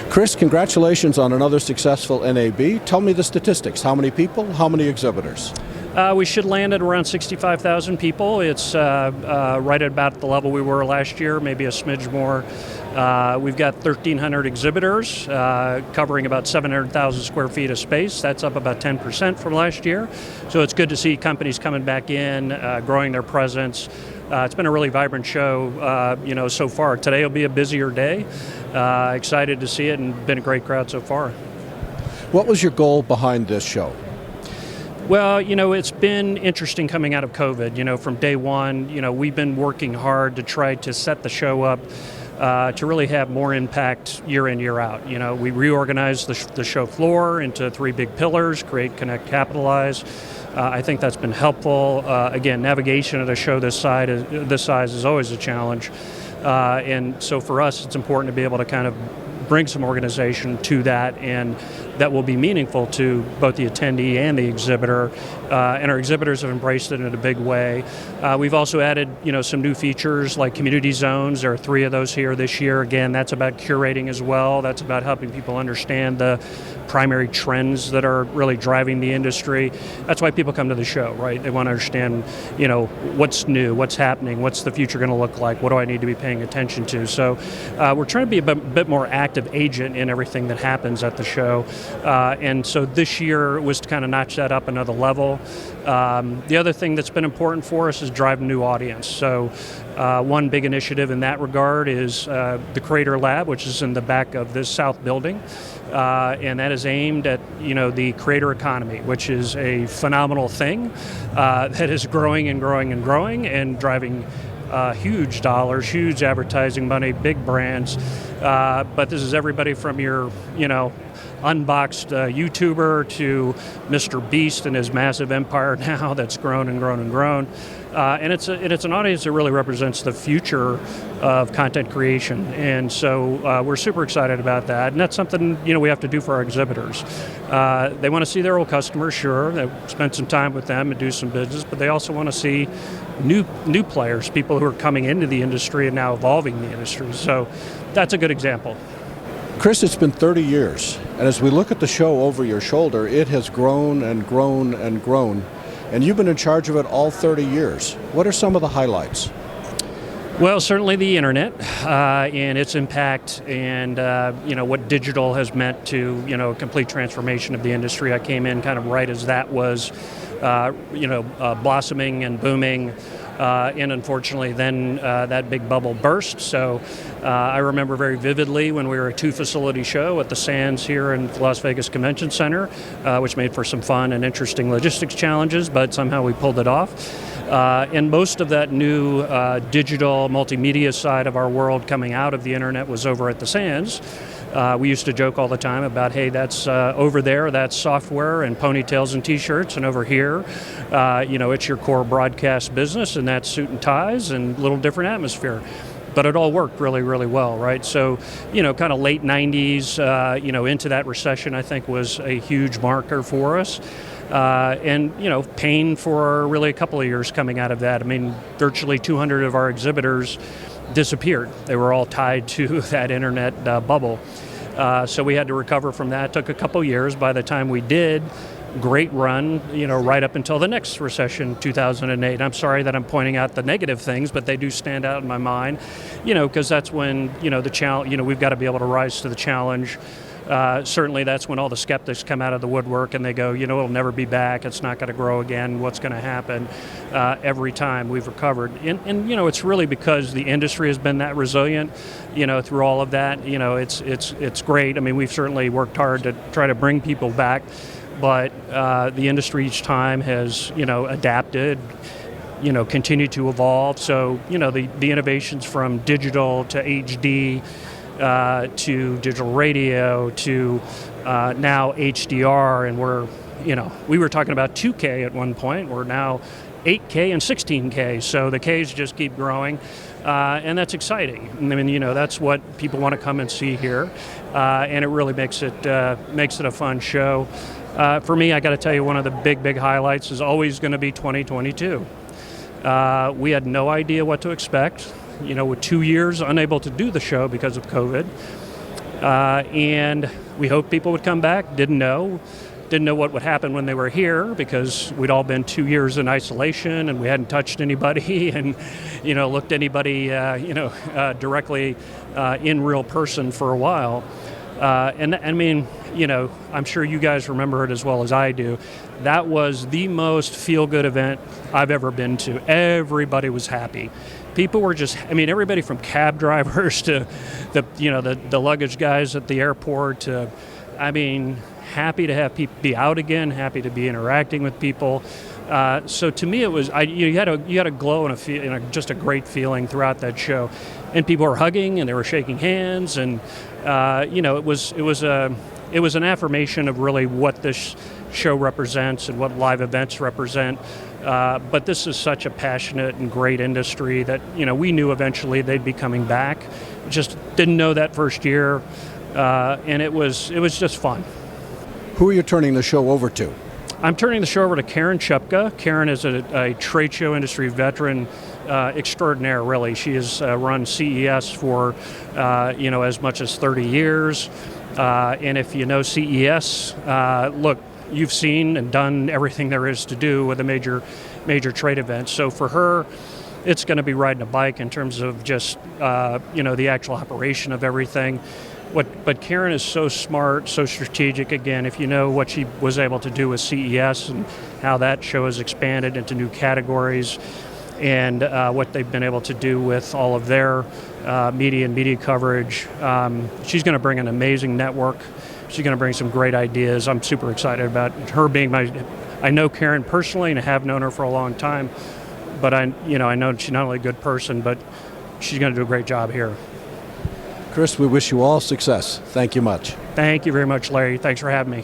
Chris, congratulations on another successful NAB. Tell me the statistics. How many people? How many exhibitors? We should land at around 65,000 people. It's right at about the level we were last year, maybe a smidge more. We've got 1,300 exhibitors covering about 700,000 square feet of space. That's up about 10% from last year. So it's good to see companies coming back in, growing their presence. It's been a really vibrant show, so far. Today will be a busier day. Excited to see it, and been a great crowd so far. What was your goal behind this show? Well, it's been interesting coming out of COVID. From day one, we've been working hard to try to set the show up to really have more impact year in, year out. We reorganized the show floor into 3 big pillars: create, connect, capitalize. I think that's been helpful. Again, navigation at a show this size is always a challenge. And so for us, it's important to be able to kind of bring some organization to that, and that will be meaningful to both the attendee and the exhibitor. And our exhibitors have embraced it in a big way. We've also added, some new features like community zones. There are 3 of those here this year. Again, that's about curating as well. That's about helping people understand the primary trends that are really driving the industry. That's why people come to the show, right? They want to understand, what's new, what's happening, what's the future going to look like, what do I need to be paying attention to. So we're trying to be a bit more active agent in everything that happens at the show. And so this year was to kind of notch that up another level. The other thing that's been important for us is drive a new audience. So one big initiative in that regard is the Creator Lab, which is in the back of this south building. And that is aimed at, the creator economy, which is a phenomenal thing that is growing and growing and growing and driving huge dollars, huge advertising money, big brands. But this is everybody from your, unboxed YouTuber to Mr. Beast and his massive empire now that's grown and grown and grown. And it's an audience that really represents the future of content creation. And so we're super excited about that. And that's something, we have to do for our exhibitors. They want to see their old customers, sure. They spend some time with them and do some business, but they also want to see new players, people who are coming into the industry and now evolving the industry. So that's a good example. Chris, it's been 30 years, and as we look at the show over your shoulder, it has grown and grown and grown, and you've been in charge of it all 30 years. What are some of the highlights? Well, certainly the internet and its impact, and what digital has meant to a complete transformation of the industry. I came in kind of right as that was blossoming and booming. And unfortunately, then that big bubble burst. So I remember very vividly when we were a 2-facility show at the Sands here in the Las Vegas Convention Center, which made for some fun and interesting logistics challenges, but somehow we pulled it off. And most of that new digital multimedia side of our world coming out of the internet was over at the Sands. We used to joke all the time about, hey, that's over there, that's software and ponytails and T-shirts, and over here, it's your core broadcast business, and that's suit and ties and a little different atmosphere. But it all worked really, really well, right? So, kind of late 90s, into that recession, I think was a huge marker for us. And pain for really a couple of years coming out of that. I mean, virtually 200 of our exhibitors disappeared. They were all tied to that internet bubble. So we had to recover from that. It took a couple years. By the time we did, great run, right up until the next recession, 2008. I'm sorry that I'm pointing out the negative things, but they do stand out in my mind, because that's when, the challenge, we've got to be able to rise to the challenge. Certainly that's when all the skeptics come out of the woodwork and they go, it'll never be back, it's not going to grow again, what's going to happen? Every time we've recovered. And it's really because the industry has been that resilient, through all of that. It's great. I mean, we've certainly worked hard to try to bring people back, but the industry each time has, adapted, continued to evolve. So, the innovations from digital to HD, to digital radio, to now HDR, and we were talking about 2K at one point. We're now 8K and 16K, so the Ks just keep growing, and that's exciting. I mean, that's what people want to come and see here, and it really makes it a fun show. For me, I got to tell you, one of the big highlights is always going to be 2022. We had no idea what to expect. With 2 years unable to do the show because of COVID. and we hoped people would come back. Didn't know what would happen when they were here, because we'd all been 2 years in isolation and we hadn't touched anybody and, looked anybody, directly in real person for a while. And I mean, I'm sure you guys remember it as well as I do. That was the most feel-good event I've ever been to. Everybody was happy. People were just, everybody from cab drivers to the luggage guys at the airport to, happy to have people be out again, happy to be interacting with people. So to me, it was you had a glow and just a great feeling throughout that show, and people were hugging and they were shaking hands, and it was an affirmation of really what this show represents and what live events represent. But this is such a passionate and great industry that we knew eventually they'd be coming back. Just didn't know that first year, and it was just fun. Who are you turning the show over to? I'm turning the show over to Karen Chupka. Karen is a trade show industry veteran extraordinaire, really. She has run CES for, as much as 30 years. And if you know CES, look, you've seen and done everything there is to do with a major trade event. So for her, it's going to be riding a bike in terms of just, the actual operation of everything. But Karen is so smart, so strategic. Again, if you know what she was able to do with CES and how that show has expanded into new categories, and what they've been able to do with all of their media coverage, she's going to bring an amazing network. She's going to bring some great ideas. I'm super excited about her being I know Karen personally and I have known her for a long time, but I know she's not only a good person, but she's going to do a great job here. Chris, we wish you all success. Thank you much. Thank you very much, Larry. Thanks for having me.